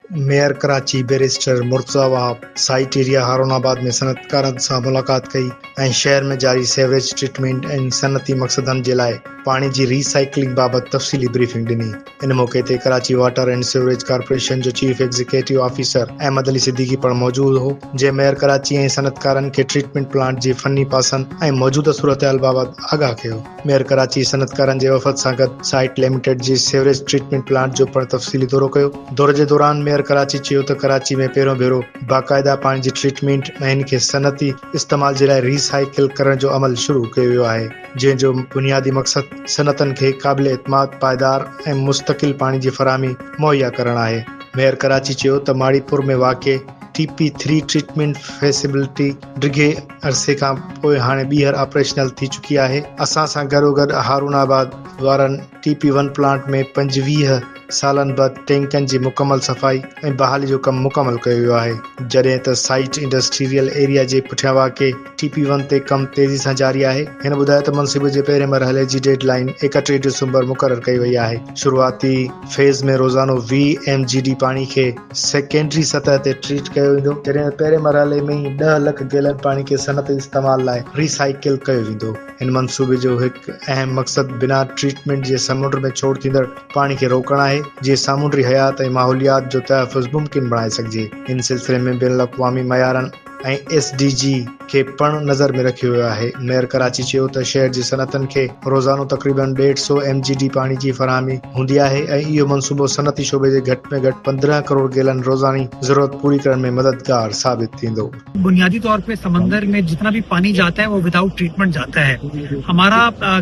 Mayor Karachi barrister Murtaza Wahab site area Haroonabad में सनतकारनि सां मुलाक़ात कई ऐं शहर में जारी सेवरेज ट्रीटमेंट ऐं सनती मक़सदनि जे लाइ पाणी जी रीसाइक्लिंग बाबति तफ़सीली ब्रीफिंग ॾिनी। इन मौक़े ते Karachi water and sewerage corporation जो chief executive officer Ahmed Ali Siddiqui पिणु मौजूदु हो, जंहिं मेयर कराची ऐं सनतकारनि खे ट्रीटमेंट प्लांट जे फनी पासनि ऐं मौजूदा सूरतहाल बाबति आगाह कयो। मेयर कराची सनतकारनि जे वफ़द सां गॾु साइट लिमिटेड जे सेवरेज ट्रीटमेंट प्लांट जो पिणु तफ़सीली दौरो कयो। दौरे जे दौरान मेयर कराची चयो त कराची में पहिरियों भेरो बाक़ाइदा पाणी जी ट्रीटमेंट ऐं इन खे सनती इस्तेमाल जे लाइ रीसाइकिल करण जो अमल शुरू कयो वियो आहे, जंहिंजो बुनियादी मक़सदु सनतनि खे क़ाबिल एतमाद पायदार ऐं मुस्तक़िल पाणी जी फ़राहमी मुहैया करणु आहे। मेयर कराची चयो त माड़ीपुर में वाक़िए TP3 ट्रीटमेंट फैसिलिटी डिघे अरसे खां पोइ हाणे ॿीहर ऑपरेशनल थी चुकी आहे। असां सां गॾोगॾु हारून आबाद वारनि TP1 प्लांट में 25 सालनि बाद टैंकनि जी मुकमल सफ़ाई ऐं बहाली जो कमु मुकमल कयो वियो आहे, जॾहिं त साइट इंडस्ट्रियल एरिया जे पुठियां वाक़िए TP1 ते कमु तेज़ी सां जारी आहे। हिन ॿुधायो त मनसूबे जे पहिरें मरहले जी डेडलाइन 31 दिसंबर मुक़ररु कई वई आहे। शुरूआती फेज़ में रोज़ानो 20 MGD पाणी खे सेकेंडरी सतह ते ट्रीट कयो वेंदो, जॾहिं पहिरें मरहले में ई 10 लख गैलन पाणी खे सनती इस्तेमाल लाइ रीसाइकिल कयो वेंदो। हिन मनसूबे जो हिकु अहम मक़सदु बिना ट्रीटमेंट जे समुंड में छोड़ थींदड़ पाणी खे रोकणु आहे, जीअं सामूंडी हयात ऐं माहौलियात जो तहफ़ुज़ मुमकिन बणाए सघिजे। इन सिलसिले में बिन अक़वामी मयारनि ऐं SDG खे पिणु नज़र में रखियो वियो आहे। मेयर कराची चयो त शहर जी सनतनि खे रोज़ानो तक़रीबन 150 MGD पाणी जी फ़राहमी हूंदी आहे ऐं इहो मनसूबो सनती शोबे जे घटि में घटि 15 करोड़ गैलन रोज़ानी ज़रूरत पूरी करण में मददगार साबित थींदो। बुनियादी तौर पे समंदर में जितना भी पानी जाता है वो विदाउट ट्रीटमेंट जाता है। हमारा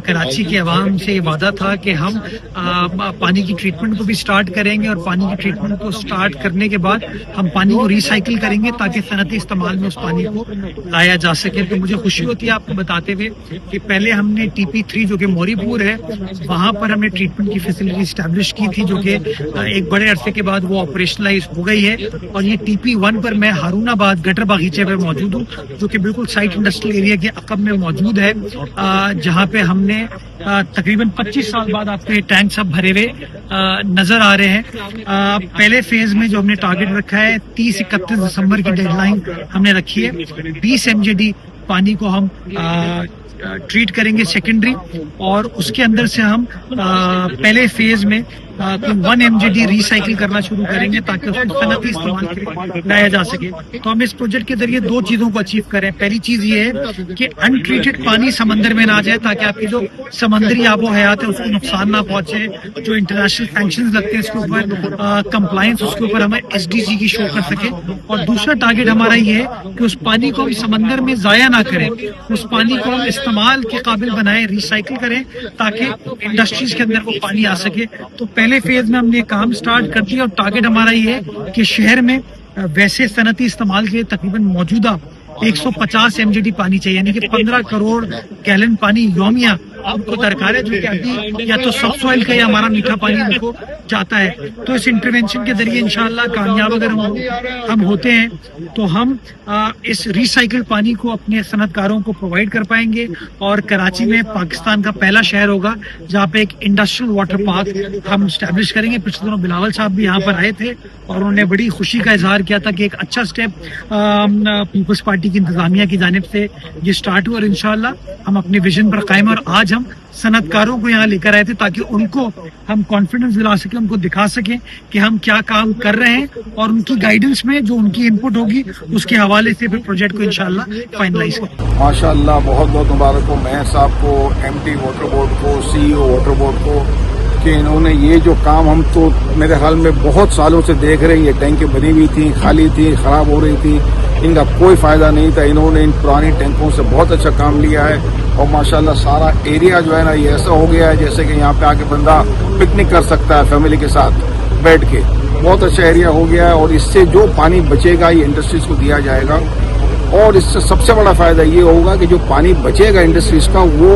कराची के अवाम से ये वादा था कि हम पानी की ट्रीटमेंट को भी स्टार्ट करेंगे और पानी की ट्रीटमेंट को स्टार्ट करने के बाद हम पानी को रिसाइकिल करेंगे ताकि सनती इस्तेमाल में उस पानी को लाया जा सके। तो मुझे खुशी होती है आपको बताते हुए कि पहले हमने TP3 जो कि मोरीपुर है वहां पर हमने ट्रीटमेंट की फैसिलिटी स्टैब्लिश की थी, जो कि एक बड़े अरसे के बाद वो ऑपरेशनलाइज हो गई है। और ये TP1 पर मैं हारून आबाद गटर बागीचे पर मौजूद हूँ, जो कि बिल्कुल साइट इंडस्ट्रियल एरिया के अकब में मौजूद है, जहाँ पे हमने तकरीबन 25 साल बाद आपको ये टैंक सब भरे हुए नजर आ रहे हैं। पहले फेज में जो हमने टारगेट रखा है 30-31 दिसंबर की डेडलाइन हमने रखी है। 20 MGD पानी को हम ट्रीट करेंगे सेकेंडरी, और उसके अंदर से हम पहले फेज में 1 MGD रिसाइकिल करना शुरू करेंगे ताकि उसको सनती इस्तेमाल के लिए लाया जा सके। तो हम इस प्रोजेक्ट के जरिए 2 चीजों को अचीव करें। पहली चीज ये है कि अनट्रीटेड पानी समंदर में ना जाए ताकि आपकी जो समंदरी आबो हयात है उसको नुकसान ना पहुंचे। जो इंटरनेशनल सैंक्शंस लगते हैं इसके ऊपर कंप्लायंस उसके ऊपर हमें SDG की शो कर सके। और दूसरा टारगेट हमारा ये है कि उस पानी को हम समंदर में जाया ना करें, उस पानी को हम इस्तेमाल के काबिल बनाए, रिसाइकिल करें ताकि इंडस्ट्रीज के अंदर वो पानी आ सके। तो पहले फेज में हमने काम स्टार्ट कर दिया और टारगेट हमारा ये है कि शहर में वैसे सनती इस्तेमाल के तकरीबन मौजूदा 150 MGD पानी चाहिए, यानी कि 15 करोड़ गैलन पानी यौमिया आपको दरकार है, जो कि अभी या तो सब सॉइल का या हमारा मीठा पानी उनको जाता है। तो इस इंटरवेंशन के जरिए इंशाल्लाह कामयाब अगर हम होते हैं तो हम इस रिसाइकिल पानी को अपने सनतकारों को प्रोवाइड कर पाएंगे। और कराची में पाकिस्तान का पहला शहर होगा जहाँ पे एक इंडस्ट्रियल वाटर पार्क हम स्टैब्लिश करेंगे। पिछले दिनों बिलावल साहब भी यहाँ पर आए थे और उन्होंने बड़ी खुशी का इजहार किया था कि एक अच्छा स्टेप पीपल्स पार्टी की इंतजामिया की जानिब से ये स्टार्ट हुआ और इंशाल्लाह हम अपने विजन पर कायम। और आज हम सनतकारों को यहाँ लेकर आए थे ताकि उनको हम कॉन्फिडेंस दिला सके, उनको दिखा सके कि हम क्या काम कर रहे हैं और उनकी गाइडेंस में जो उनकी इनपुट होगी उसके हवाले से फिर प्रोजेक्ट को इंशाल्लाह फाइनलाइज करें। माशाल्लाह बहुत बहुत मुबारक हो मेयर साहब को, MD वाटर बोर्ड को, CEO वाटर बोर्ड को कि इन्होंने ये जो काम हम तो मेरे ख्याल में बहुत सालों से देख रहे हैं। ये टैंकें बनी हुई थी, खाली थी, खराब हो रही थी, इनका कोई फायदा नहीं था। इन्होंने इन पुरानी टैंकों से बहुत अच्छा काम लिया है और माशाल्लाह सारा एरिया जो है ना ये ऐसा हो गया है जैसे कि यहाँ पे आके बंदा पिकनिक कर सकता है फैमिली के साथ बैठ के। बहुत अच्छा एरिया हो गया है और इससे जो पानी बचेगा ये इंडस्ट्रीज को दिया जाएगा और इससे सबसे बड़ा फायदा ये होगा कि जो पानी बचेगा इंडस्ट्रीज का वो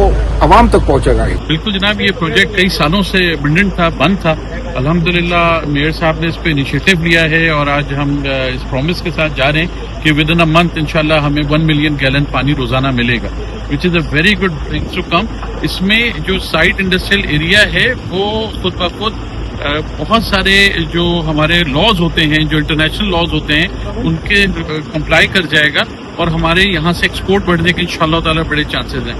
आवाम तक पहुंचेगा। बिल्कुल जनाब, ये प्रोजेक्ट कई सालों से बंडन था, बंद था। अल्हम्दुलिल्लाह मेयर साहब ने इस पे इनिशिएटिव लिया है और आज हम इस प्रॉमिस के साथ जा रहे हैं कि विद इन अ मंथ इंशाल्लाह हमें 1 मिलियन गैलन पानी रोजाना मिलेगा, which is a very good thing to come. इसमें जो साइट इंडस्ट्रियल एरिया है वो खुद ब खुद بہت سارے جو ہمارے لاز ہوتے ہیں, جو انٹرنیشنل لاز ہوتے ہیں, ان کے کمپلائی کر جائے گا اور ہمارے یہاں سے ایکسپورٹ بڑھنے کے انشاءاللہ تعالی بڑے چانسز ہیں.